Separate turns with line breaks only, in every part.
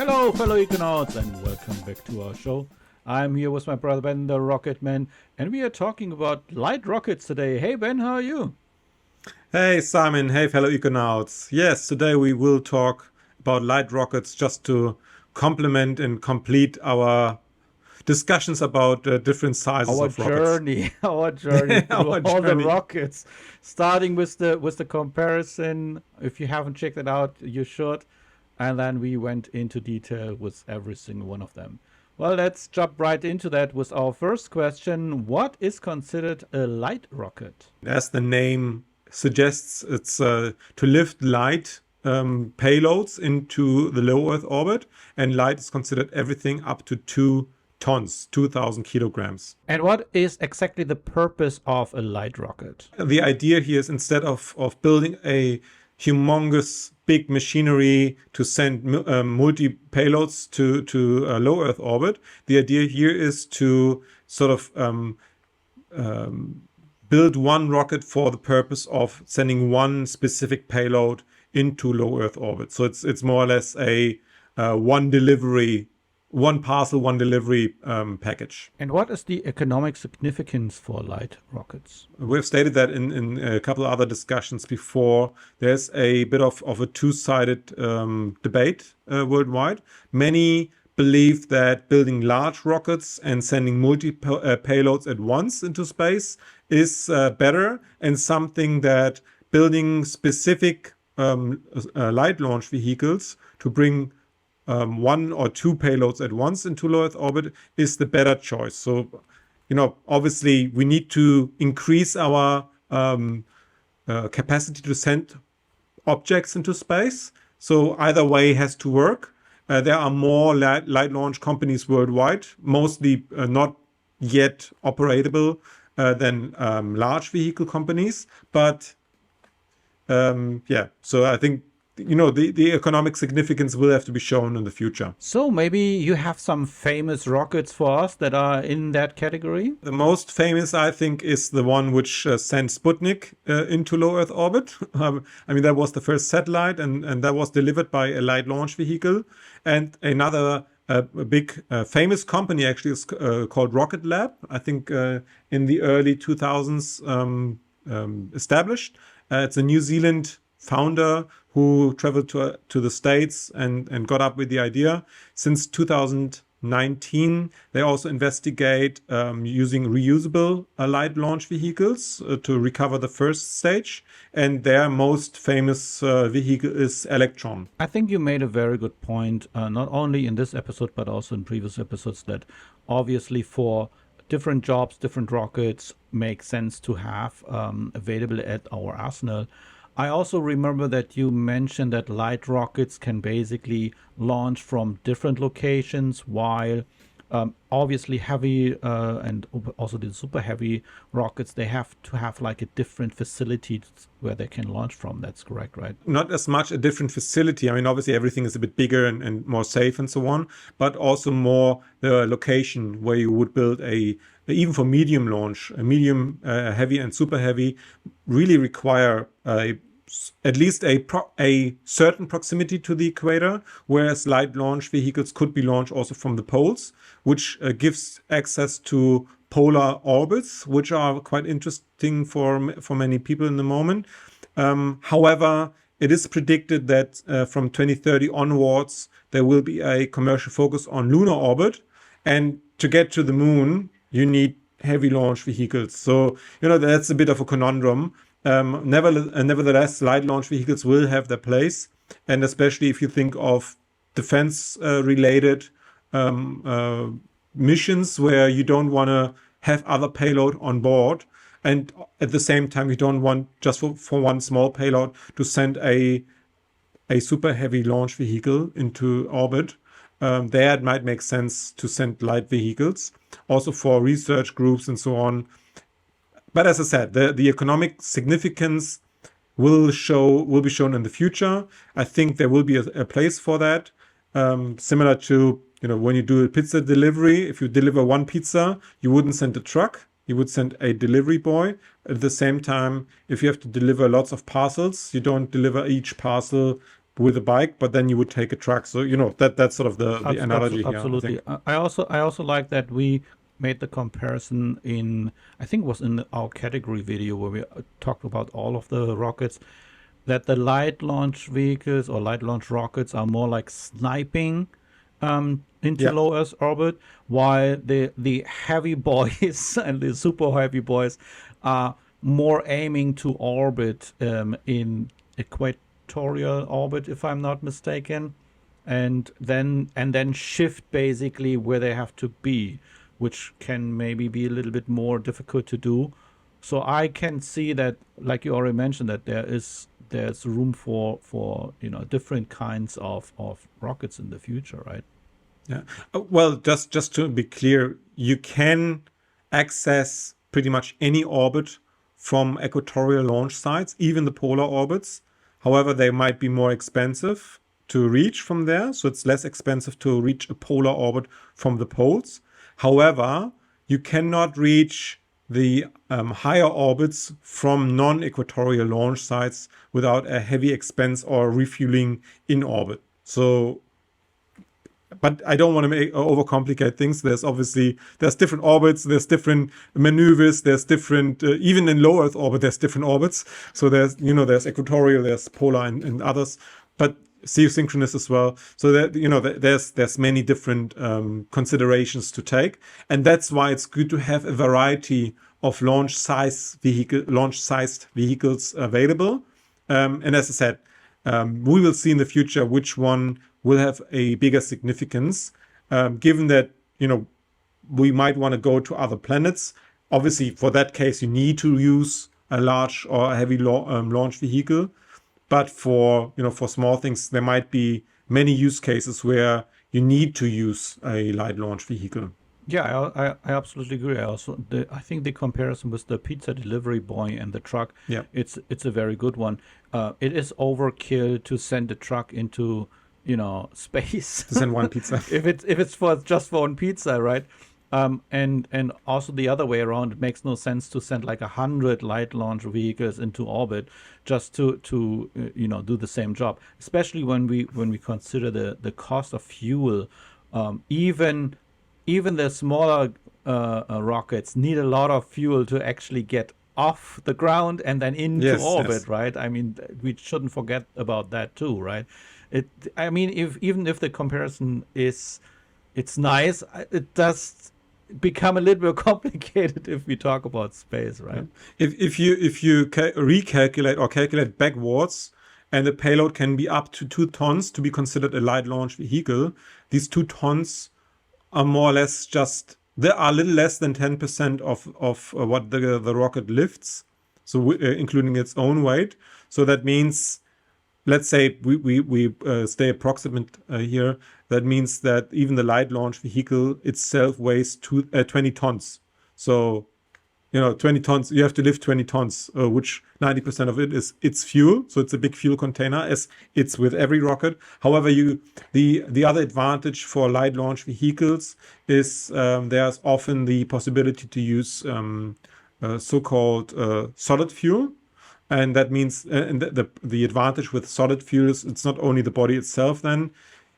Hello, fellow Econauts, and welcome back to our show. I'm here with my brother Ben, the Rocket Man, and we are talking about light rockets today. Hey Ben, how are you?
Hey Simon, hey fellow Econauts. Yes, today we will talk about light rockets just to complement and complete our discussions about different sizes
Our
of rockets.
journey, our journey through
Our
all the
journey.
rockets, starting with the comparison. If you haven't checked it out, you should. And then we went into detail with every single one of them. Well, let's jump right into that with our first question. What is considered a light rocket?
As the name suggests, it's to lift light payloads into the low Earth orbit, and light is considered everything up to 2 tons, 2,000 kilograms.
And what is exactly the purpose of a light rocket?
The idea here is instead of building a humongous big machinery to send multi payloads to a low Earth orbit, the idea here is to sort of build one rocket for the purpose of sending one specific payload into low Earth orbit. So it's more or less a one parcel, one delivery package.
And what is the economic significance for light rockets?
We've stated that in a couple of other discussions before. There's a bit of a two-sided debate worldwide. Many believe that building large rockets and sending payloads at once into space is better, and something that building specific light launch vehicles to bring one or two payloads at once into low Earth orbit is the better choice. So, obviously we need to increase our capacity to send objects into space. So either way has to work. There are more light launch companies worldwide, mostly not yet operatable than large vehicle companies. But so I think the economic significance will have to be shown in the future.
So maybe you have some famous rockets for us that are in that category?
The most famous, I think, is the one which sent Sputnik into low Earth orbit. That was the first satellite, and that was delivered by a light launch vehicle. And another big famous company actually is called Rocket Lab. I think in the early 2000s established. It's a New Zealand founder who traveled to the States and got up with the idea. Since 2019, they also investigate using reusable light launch vehicles to recover the first stage. And their most famous vehicle is Electron.
I think you made a very good point, not only in this episode, but also in previous episodes, that obviously for different jobs, different rockets make sense to have available at our arsenal. I also remember that you mentioned that light rockets can basically launch from different locations, while obviously heavy and also the super heavy rockets, they have to have like a different facility where they can launch from. That's correct, right?
Not as much a different facility. Obviously everything is a bit bigger and more safe and so on, but also more the location where you would build even for medium launch, a medium, heavy and super heavy really require at least a certain proximity to the equator, whereas light launch vehicles could be launched also from the poles, which gives access to polar orbits, which are quite interesting for many people in the moment. However, it is predicted that from 2030 onwards, there will be a commercial focus on lunar orbit. And to get to the moon, you need heavy launch vehicles. So, that's a bit of a conundrum. Nevertheless, light launch vehicles will have their place. And especially if you think of defense related missions where you don't want to have other payload on board. And at the same time, you don't want just for one small payload to send a super heavy launch vehicle into orbit. There it might make sense to send light vehicles, also for research groups and so on. But as I said, the economic significance will be shown in the future. I think there will be a place for that, similar to when you do a pizza delivery. If you deliver one pizza, you wouldn't send a truck. You would send a delivery boy. At the same time, if you have to deliver lots of parcels, you don't deliver each parcel with a bike, but then you would take a truck. So that's sort of the analogy here, I
Absolutely.
think.
I also like that we made the comparison in, I think it was in our category video where we talked about all of the rockets, that the light launch vehicles or light launch rockets are more like sniping into
Yeah.
low Earth orbit, while the heavy boys and the super heavy boys are more aiming to orbit in equatorial orbit, if I'm not mistaken, and then shift basically where they have to be, which can maybe be a little bit more difficult to do. So I can see that, like you already mentioned, that there's room for different kinds of rockets in the future, right?
Yeah. Well, just to be clear, you can access pretty much any orbit from equatorial launch sites, even the polar orbits. However, they might be more expensive to reach from there, so it's less expensive to reach a polar orbit from the poles. However, you cannot reach the higher orbits from non-equatorial launch sites without a heavy expense or refueling in orbit. So but I don't want to overcomplicate things. There's different orbits, there's different maneuvers, there's different even in low Earth orbit there's different orbits. So there's equatorial, there's polar, and others, but geosynchronous as well. So that there's many different considerations to take, and that's why it's good to have a variety of launch-sized vehicles available. And as I said, we will see in the future which one will have a bigger significance, given that we might want to go to other planets. Obviously, for that case, you need to use a large or a heavy launch vehicle. But for small things, there might be many use cases where you need to use a light launch vehicle.
Yeah, I absolutely agree. I think the comparison with the pizza delivery boy and the truck,
Yeah,
it's a very good one. It is overkill to send a truck into space
to send one pizza.
if it's for just for one pizza, right? And also the other way around, it makes no sense to send like 100 light launch vehicles into orbit just to do the same job. Especially when we consider the cost of fuel. Even the smaller rockets need a lot of fuel to actually get off the ground and then into
Yes,
orbit,
yes.
right? I mean, we shouldn't forget about that too, right? I mean, even if the comparison it's nice, it does become a little bit complicated if we talk about space,
Yeah.
right?
If you recalculate or calculate backwards, and the payload can be up to 2 tons to be considered a light launch vehicle, these 2 tons are more or less they are a little less than 10% of what the rocket lifts, so including its own weight. So that means, let's say we stay approximate here. That means that even the light launch vehicle itself weighs 20 tons. So 20 tons, you have to lift 20 tons, which 90% of it is its fuel. So it's a big fuel container, as it's with every rocket. However, the other advantage for light launch vehicles is there's often the possibility to use so-called solid fuel. And that means, and the advantage with solid fuels, it's not only the body itself then,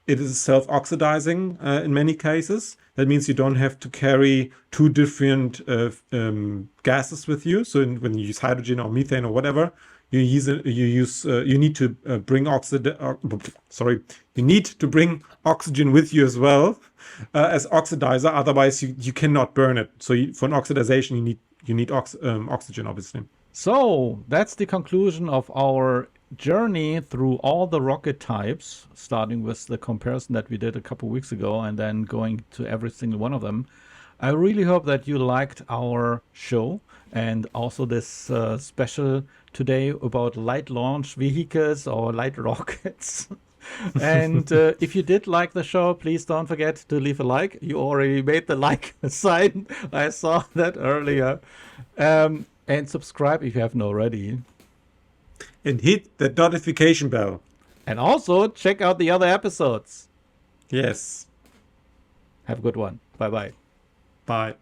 it is self-oxidizing in many cases. That means you don't have to carry two different gases with you. So when you use hydrogen or methane or whatever, you need to bring you need to bring oxygen with you as well as oxidizer. Otherwise, you cannot burn it. So for an oxidization, you need oxygen, obviously.
So that's the conclusion of our journey through all the rocket types, starting with the comparison that we did a couple weeks ago and then going to every single one of them. I really hope that you liked our show and also this special today about light launch vehicles or light rockets. And if you did like the show, please don't forget to leave a like. You already made the like sign. I saw that earlier. And subscribe if you haven't already.
And hit the notification bell.
And also check out the other episodes.
Yes.
Have a good one. Bye bye.
Bye.